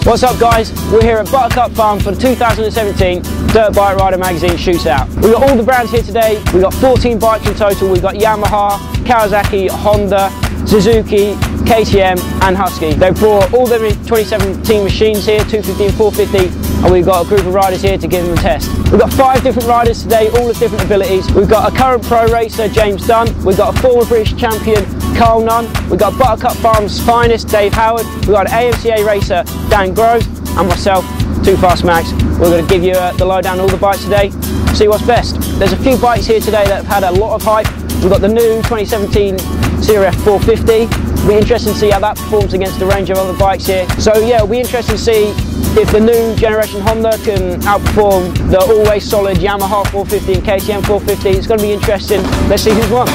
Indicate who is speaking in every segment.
Speaker 1: What's up guys, we're here at Buttercup Farm for the 2017 Dirt Bike Rider Magazine Shootout. We've got all the brands here today. We've got 14 bikes in total. We've got Yamaha, Kawasaki, Honda, Suzuki, KTM and Husky. They've brought all their 2017 machines here, 250 and 450, and we've got a group of riders here to give them a test. We've got 5 different riders today, all with different abilities. We've got a current pro racer, James Dunn. We've got a former British champion, NUNN. We've got Buttercup Farm's finest, Dave Howard. We've got an AMCA racer, Dan Grove, and myself, TOOFAST Max. We're going to give you the lowdown on all the bikes today, see what's best. There's a few bikes here today that have had a lot of hype. We've got the new 2017 CRF 450. It'll be interesting to see how that performs against the range of other bikes here. So yeah, it'll be interesting to see if the new generation Honda can outperform the always solid Yamaha 450 and KTM 450. It's going to be interesting. Let's see who's won.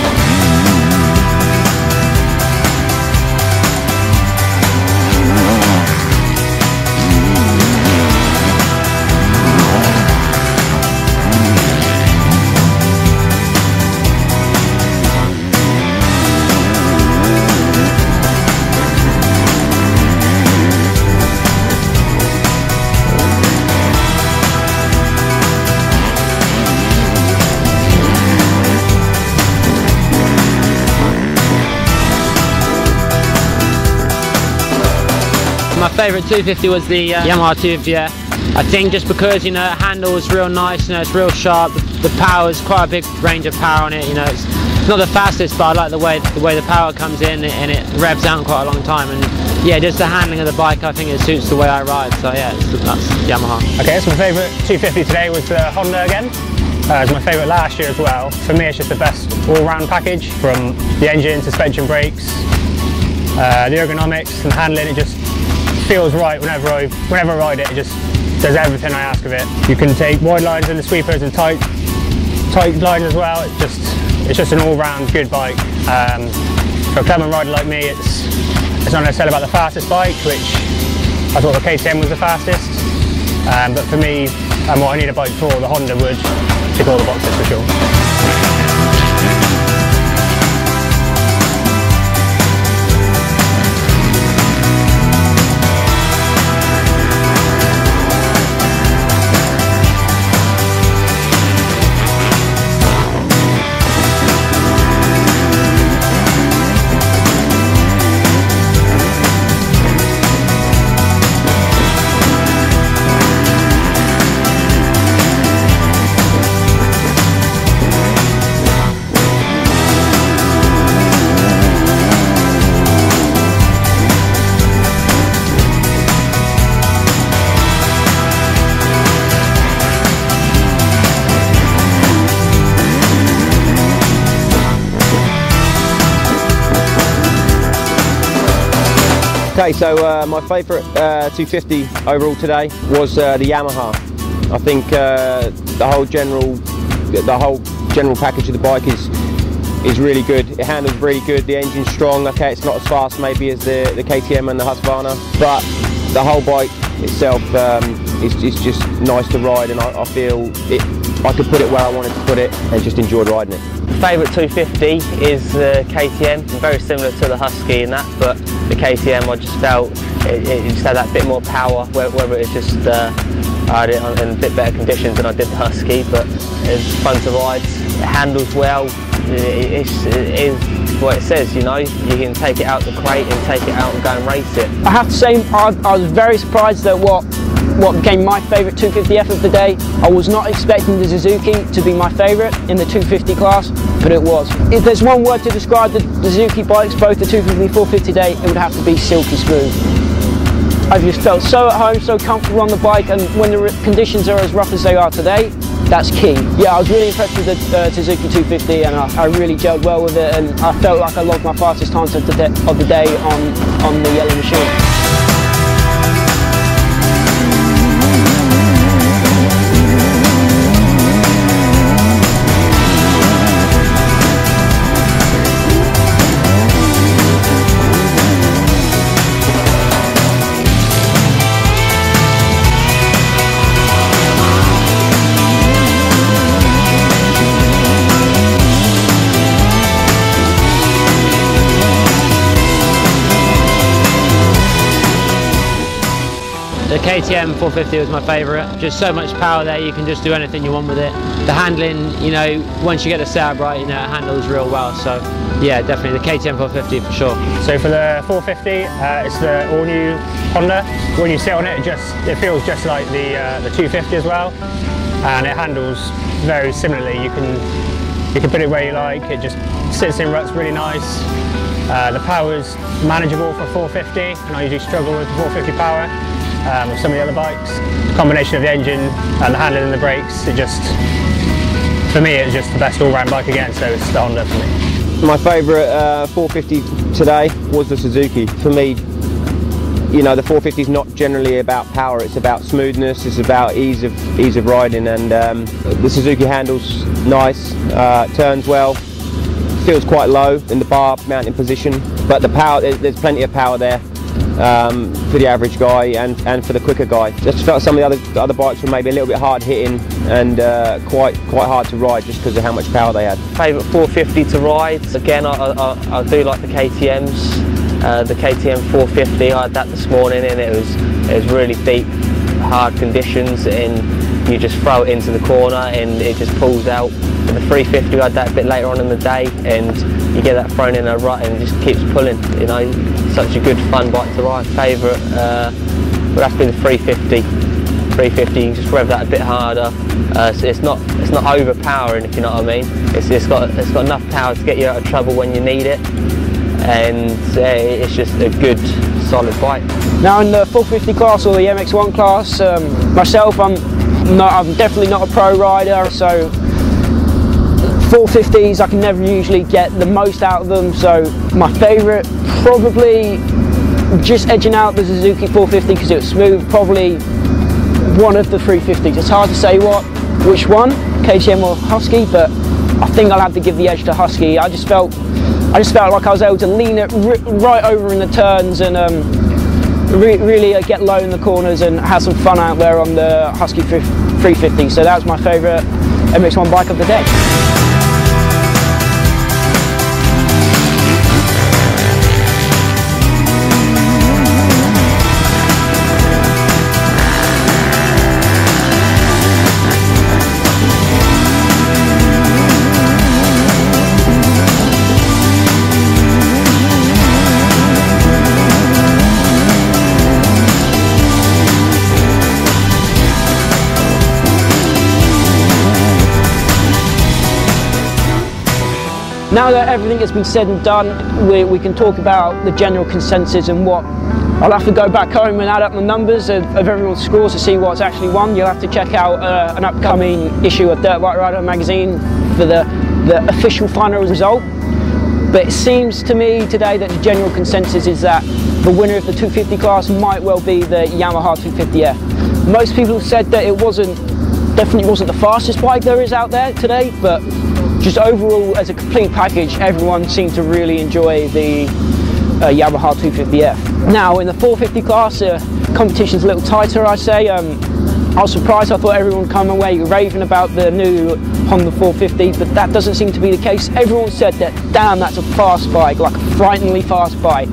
Speaker 2: My favourite 250 was the Yamaha 250. I think just because, you know, it handles real nice, you know, it's real sharp, the power is quite a big range of power on it, you know, it's not the fastest, but I like the way the power comes in and it revs out quite a long time, and yeah, just the handling of the bike, I think it suits the way I ride, so yeah, that's Yamaha.
Speaker 3: Okay, so my favourite 250 today was the Honda again. It was my favourite last year as well. For me, it's just the best all-round package, from the engine, suspension, brakes, the ergonomics and handling. It just feels right whenever I ride it. It just does everything I ask of it. You can take wide lines in the sweepers and tight lines as well. It's just an all-round good bike. For a clubman rider like me, it's not necessarily about the fastest bike, which I thought the KTM was the fastest. But for me, and what I need a bike for, the Honda would tick all the boxes for sure.
Speaker 4: Okay, so my favourite 250 overall today was the Yamaha. I think the whole general package of the bike is really good. It handles really good. The engine's strong. Okay, it's not as fast maybe as the KTM and the Husqvarna, but the whole bike itself is just nice to ride, and I feel I could put it where I wanted to put it and just enjoyed riding it.
Speaker 5: Favourite 250 is the KTM, very similar to the Husky in that, but the KTM I just felt it just had that bit more power, whether it's just I had it in a bit better conditions than I did the Husky, but it's fun to ride, it handles well, it is what it says, you know, you can take it out the crate and take it out and go and race it.
Speaker 1: I have to say I was very surprised at what became my favourite 250F of the day. I was not expecting the Suzuki to be my favourite in the 250 class, but it was. If there's one word to describe the Suzuki bikes, both the 250 and 450 today, it would have to be silky smooth. I've just felt so at home, so comfortable on the bike, and when the conditions are as rough as they are today, that's key. Yeah, I was really impressed with the Suzuki 250, and I really gelled well with it, and I felt like I logged my fastest times of the day on the yellow machine.
Speaker 2: KTM 450 was my favourite. Just so much power there, you can just do anything you want with it. The handling, you know, once you get the setup right, you know, it handles real well. So yeah, definitely the KTM 450 for sure.
Speaker 3: So for the 450, it's the all new Honda. When you sit on it, it feels just like the 250 as well, and it handles very similarly. You can put it where you like. It just sits in ruts really nice. The power's manageable for 450, and I usually struggle with 450 power with some of the other bikes. The combination of the engine and the handling and the brakes, for me, it's just the best all-round bike again, so it's the Honda for me.
Speaker 4: My favourite 450 today was the Suzuki. For me, you know, the 450 is not generally about power, it's about smoothness, it's about ease of riding, and the Suzuki handles nice, turns well, feels quite low in the bar mounting position, but the power, there's plenty of power there for the average guy and for the quicker guy. Just felt some of the other bikes were maybe a little bit hard hitting and quite hard to ride just because of how much power they had.
Speaker 5: Favourite 450 to ride, again I do like the KTMs. The KTM 450, I had that this morning, and it was really deep, hard conditions, and you just throw it into the corner and it just pulls out. With the 350, I had that a bit later on in the day, and you get that thrown in a rut and it just keeps pulling. You know, such a good fun bike to ride. Favourite would have to be the 350. 350, you can just rev that a bit harder. So it's not overpowering, if you know what I mean. It's got enough power to get you out of trouble when you need it, and it's just a good solid bike.
Speaker 1: Now in the 450 class or the MX1 class, myself, I'm definitely not a pro rider, so 450s I can never usually get the most out of them. So my favourite, probably just edging out the Suzuki 450 because it was smooth, probably one of the 350s. It's hard to say which one, KTM or Husky, but I think I'll have to give the edge to Husky. I just felt like I was able to lean it right over in the turns and really get low in the corners and have some fun out there on the Husky 350. So that was my favourite MX1 bike of the day. Now that everything has been said and done, we can talk about the general consensus and what. I'll have to go back home and add up the numbers of everyone's scores to see what's actually won. You'll have to check out an upcoming issue of Dirt Bike Rider magazine for the official final result. But it seems to me today that the general consensus is that the winner of the 250 class might well be the Yamaha 250F. Most people said that it definitely wasn't the fastest bike there is out there today, but just overall as a complete package, everyone seemed to really enjoy the Yamaha 250F. Now in the 450 class, competition's a little tighter, I'd say. I was surprised. I thought everyone would come away raving about the new Honda 450, but that doesn't seem to be the case. Everyone said that, damn, that's a fast bike, like a frighteningly fast bike.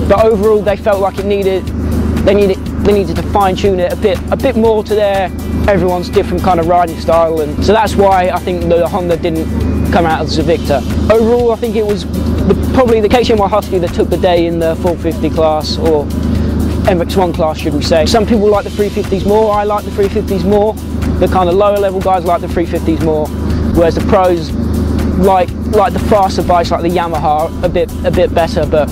Speaker 1: But overall, they felt like they needed to fine-tune it a bit more to everyone's different kind of riding style, and so that's why I think the Honda didn't come out as a victor. Overall, I think it was probably the KTM Husky that took the day in the 450 class, or MX1 class should we say. Some people like the 350s more, I like the 350s more. The kind of lower level guys like the 350s more, whereas the pros like the faster bikes like the Yamaha a bit better. But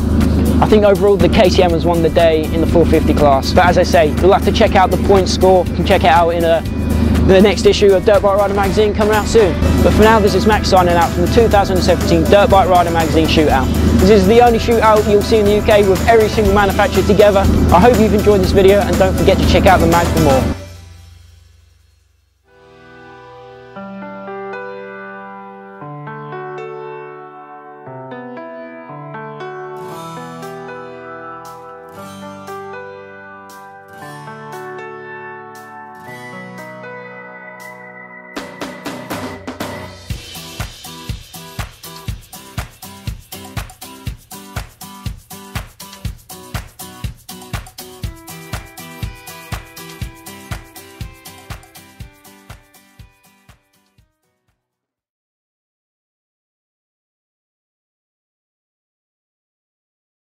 Speaker 1: I think overall the KTM has won the day in the 450 class. But as I say, you'll have to check out the point score. You can check it out in the next issue of Dirt Bike Rider magazine coming out soon. But for now, this is Max signing out from the 2017 Dirt Bike Rider magazine shootout. This is the only shootout you'll see in the UK with every single manufacturer together. I hope you've enjoyed this video, and don't forget to check out the mag for more.